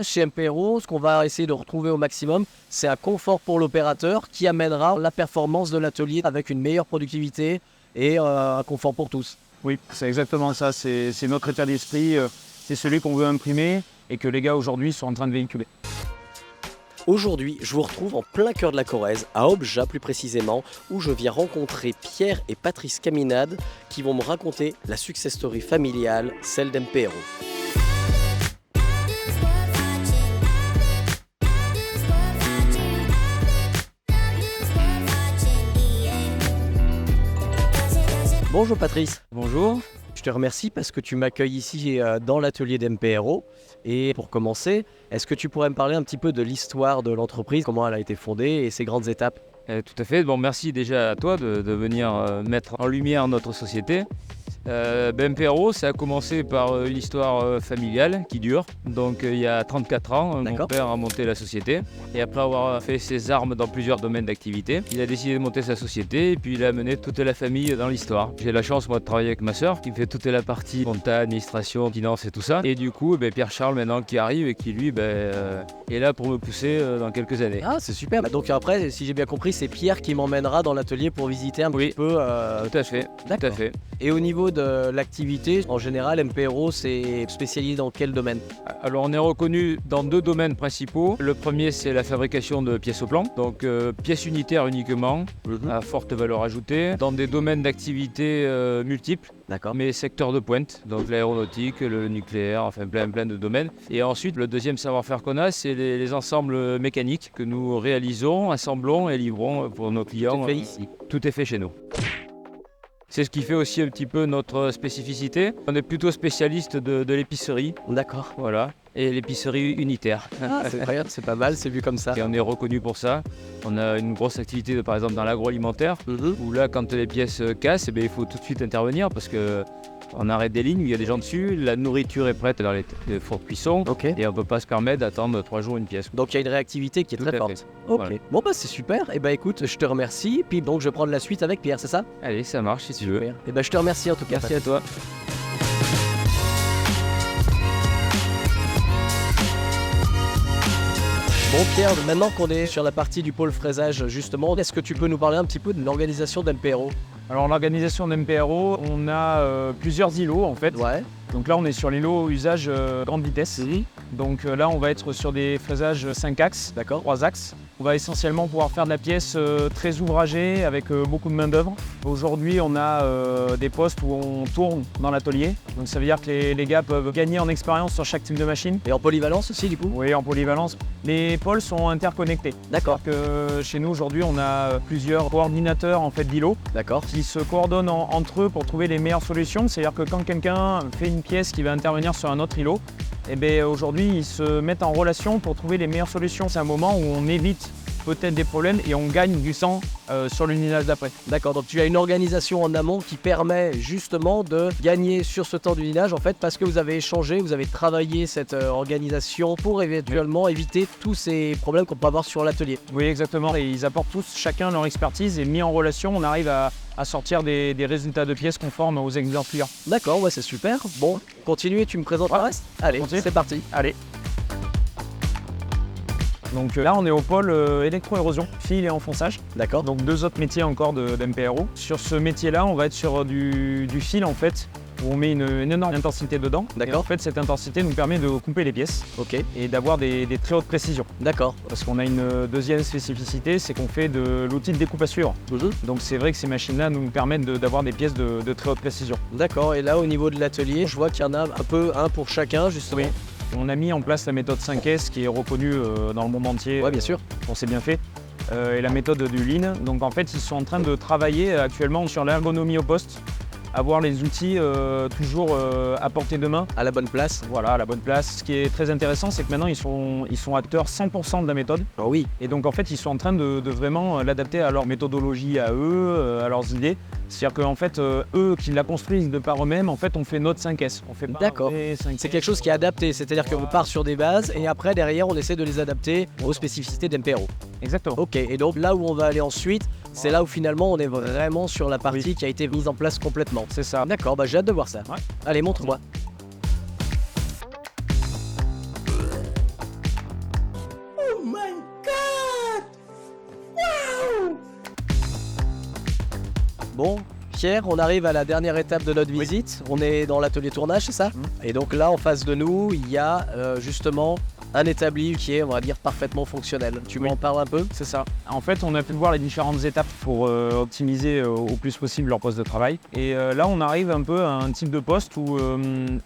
Chez MPRO, ce qu'on va essayer de retrouver au maximum, c'est un confort pour l'opérateur qui amènera la performance de l'atelier avec une meilleure productivité et un confort pour tous. Oui, c'est exactement ça. C'est notre état d'esprit. C'est celui qu'on veut imprimer et que les gars aujourd'hui sont en train de véhiculer. Aujourd'hui, je vous retrouve en plein cœur de la Corrèze, à Objat plus précisément, où je viens rencontrer Pierre et Patrice Caminade qui vont me raconter la success story familiale, celle d'MPRO. Bonjour Patrice. Bonjour. Je te remercie parce que tu m'accueilles ici dans l'atelier d'MPRO. Et pour commencer, est-ce que tu pourrais me parler un petit peu de l'histoire de l'entreprise, comment elle a été fondée et ses grandes étapes? Tout à fait. Bon, merci déjà à toi de venir mettre en lumière notre société. MPRO, ça a commencé par une histoire familiale qui dure. Donc il y a 34 ans, mon père a monté la société. Et après avoir fait ses armes dans plusieurs domaines d'activité, il a décidé de monter sa société et puis il a mené toute la famille dans l'histoire. J'ai la chance moi de travailler avec ma sœur qui fait toute la partie compta, administration, finance et tout ça. Et du coup, Pierre-Charles maintenant qui arrive et qui lui est là pour me pousser dans quelques années. Ah, c'est super. Donc après, si j'ai bien compris, c'est Pierre qui m'emmènera dans l'atelier pour visiter un petit peu. Tout à fait. Tout à fait. Et au niveau de l'activité, en général, MPRO, c'est spécialisé dans quel domaine? Alors on est reconnu dans deux domaines principaux. Le premier, c'est la fabrication de pièces au plan, donc pièces unitaires uniquement, à forte valeur ajoutée, dans des domaines d'activité multiples, mais secteurs de pointe, donc l'aéronautique, le nucléaire, enfin plein de domaines. Et ensuite, le deuxième savoir-faire qu'on a, c'est les ensembles mécaniques que nous réalisons, assemblons et livrons pour nos clients. Tout est fait ici. Tout est fait chez nous. C'est ce qui fait aussi un petit peu notre spécificité. On est plutôt spécialiste de l'épicerie. D'accord. Voilà. Et l'épicerie unitaire. Ah, c'est incroyable, c'est pas mal, c'est vu comme ça. Et on est reconnu pour ça. On a une grosse activité par exemple dans l'agroalimentaire, où là quand les pièces cassent, il faut tout de suite intervenir parce que on arrête des lignes, il y a des gens dessus, la nourriture est prête dans les fours de cuisson et on ne peut pas se permettre d'attendre 3 jours une pièce. Donc il y a une réactivité qui est très forte. Ok. Voilà. Bon c'est super. Et écoute, je te remercie. Puis donc je vais prendre la suite avec Pierre, c'est ça? Allez, ça marche si tu veux. Et je te remercie en tout cas. Merci à toi. Bon Pierre, maintenant qu'on est sur la partie du pôle fraisage justement, est-ce que tu peux nous parler un petit peu de l'organisation d'MPRO? Alors l'organisation d'MPRO, on a plusieurs îlots en fait. Ouais. Donc là on est sur l'îlot usage grande vitesse. Donc là on va être sur des fraisages 5 axes, 3 axes. On va essentiellement pouvoir faire de la pièce très ouvragée avec beaucoup de main d'œuvre. Aujourd'hui on a des postes où on tourne dans l'atelier. Donc ça veut dire que les gars peuvent gagner en expérience sur chaque type de machine. Et en polyvalence aussi du coup? Oui, en polyvalence. Les pôles sont interconnectés. D'accord. Que chez nous aujourd'hui on a plusieurs coordinateurs en fait d'îlots. D'accord. Qui se coordonnent entre eux pour trouver les meilleures solutions. C'est-à-dire que quand quelqu'un fait une pièce qui va intervenir sur un autre îlot, aujourd'hui ils se mettent en relation pour trouver les meilleures solutions. C'est un moment où on évite peut-être des problèmes et on gagne du sang sur l'usinage d'après. D'accord, donc tu as une organisation en amont qui permet justement de gagner sur ce temps d'usinage en fait parce que vous avez échangé, vous avez travaillé cette organisation pour éventuellement éviter tous ces problèmes qu'on peut avoir sur l'atelier. Oui, exactement. Et ils apportent tous chacun leur expertise et mis en relation, on arrive à sortir des résultats de pièces conformes aux exigences clients. D'accord, ouais, c'est super. Bon, continuez, tu me présentes le reste? Allez, c'est parti. Allez. Donc là on est au pôle électro-érosion, fil et enfonçage. D'accord. Donc deux autres métiers encore d'MPRO. Sur ce métier là on va être sur du fil en fait, où on met une énorme intensité dedans. D'accord. Et en fait cette intensité nous permet de couper les pièces. Ok. Et d'avoir des très hautes précisions. D'accord. Parce qu'on a une deuxième spécificité, c'est qu'on fait de l'outil de découpe à suivre. Donc c'est vrai que ces machines là nous permettent d'avoir des pièces de très haute précision. D'accord. Et là au niveau de l'atelier, je vois qu'il y en a un peu un pour chacun justement. Oui. On a mis en place la méthode 5S qui est reconnue dans le monde entier. Ouais, bien sûr. On s'est bien fait. Et la méthode du Lean. Donc en fait, ils sont en train de travailler actuellement sur l'ergonomie au poste. Avoir les outils toujours à portée de main. À la bonne place. Voilà, à la bonne place. Ce qui est très intéressant, c'est que maintenant, ils sont acteurs 100% de la méthode. Oh oui. Et donc en fait, ils sont en train de vraiment l'adapter à leur méthodologie, à eux, à leurs idées. C'est-à-dire qu'en fait, eux qui la construisent de par eux-mêmes, en fait, on fait notre 5S. D'accord. C'est quelque chose qui est adapté, c'est-à-dire qu'on part sur des bases et après, derrière, on essaie de les adapter aux spécificités d'MPRO. Exactement. Ok, et donc là où on va aller ensuite, c'est là où finalement on est vraiment sur la partie qui a été mise en place complètement. C'est ça. D'accord, j'ai hâte de voir ça. Ouais. Allez, montre-moi. Bon, Pierre, on arrive à la dernière étape de notre visite. On est dans l'atelier tournage, c'est ça? Et donc là, en face de nous, il y a justement un établi qui est, on va dire, parfaitement fonctionnel. Tu m'en parles un peu? C'est ça. En fait, on a pu voir les différentes étapes pour optimiser au plus possible leur poste de travail. Et là, on arrive un peu à un type de poste où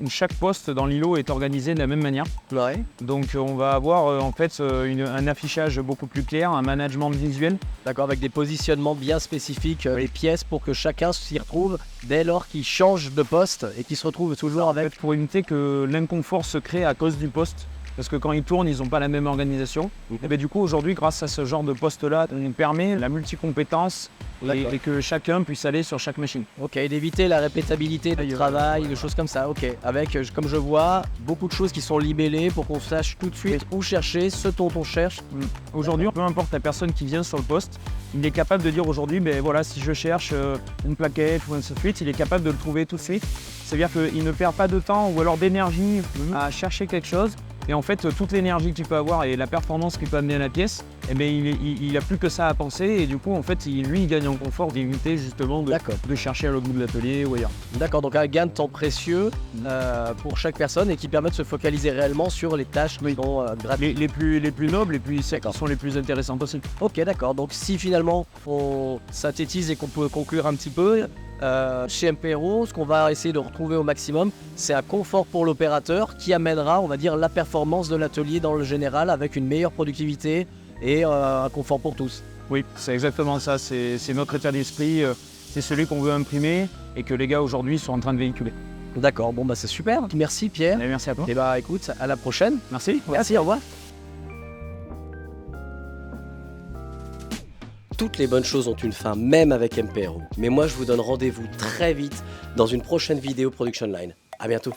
chaque poste dans l'îlot est organisé de la même manière. Ouais. Donc, on va avoir en fait un affichage beaucoup plus clair, un management visuel. D'accord, avec des positionnements bien spécifiques, les pièces pour que chacun s'y retrouve dès lors qu'il change de poste et qu'il se retrouve toujours avec... En fait, pour éviter que l'inconfort se crée à cause du poste. Parce que quand ils tournent, ils n'ont pas la même organisation. Et bien, du coup, aujourd'hui, grâce à ce genre de poste-là, on nous permet la multicompétence et que chacun puisse aller sur chaque machine. Ok, d'éviter la répétabilité du travail, des choses comme ça. Ok, avec, comme je vois, beaucoup de choses qui sont libellées pour qu'on sache tout de suite où chercher, ce dont on cherche. Aujourd'hui, peu importe la personne qui vient sur le poste, il est capable de dire aujourd'hui, ben voilà, si je cherche une plaquette ou ainsi de suite, il est capable de le trouver tout de suite. C'est-à-dire qu'il ne perd pas de temps ou alors d'énergie à chercher quelque chose. Et en fait, toute l'énergie que tu peux avoir et la performance qu'il peut amener à la pièce, eh bien, il a plus que ça à penser. Et du coup, en fait, lui, il gagne en confort d'éviter justement de chercher à l'autre bout de l'atelier ou ailleurs. D'accord, donc un gain de temps précieux pour chaque personne et qui permet de se focaliser réellement sur les tâches qui sont gratuites. Les plus nobles et puis celles qui sont les plus intéressantes aussi. Ok, d'accord. Donc si finalement on synthétise et qu'on peut conclure un petit peu, chez MPRO, ce qu'on va essayer de retrouver au maximum, c'est un confort pour l'opérateur qui amènera, on va dire, la performance de l'atelier dans le général avec une meilleure productivité et un confort pour tous. Oui, c'est exactement ça. C'est notre état d'esprit. C'est celui qu'on veut imprimer et que les gars aujourd'hui sont en train de véhiculer. D'accord, bon bah c'est super. Merci Pierre. Et merci à toi. Et bah écoute, à la prochaine. Merci. Merci, au revoir. Toutes les bonnes choses ont une fin, même avec MPRO. Mais moi, je vous donne rendez-vous très vite dans une prochaine vidéo Production Line. À bientôt.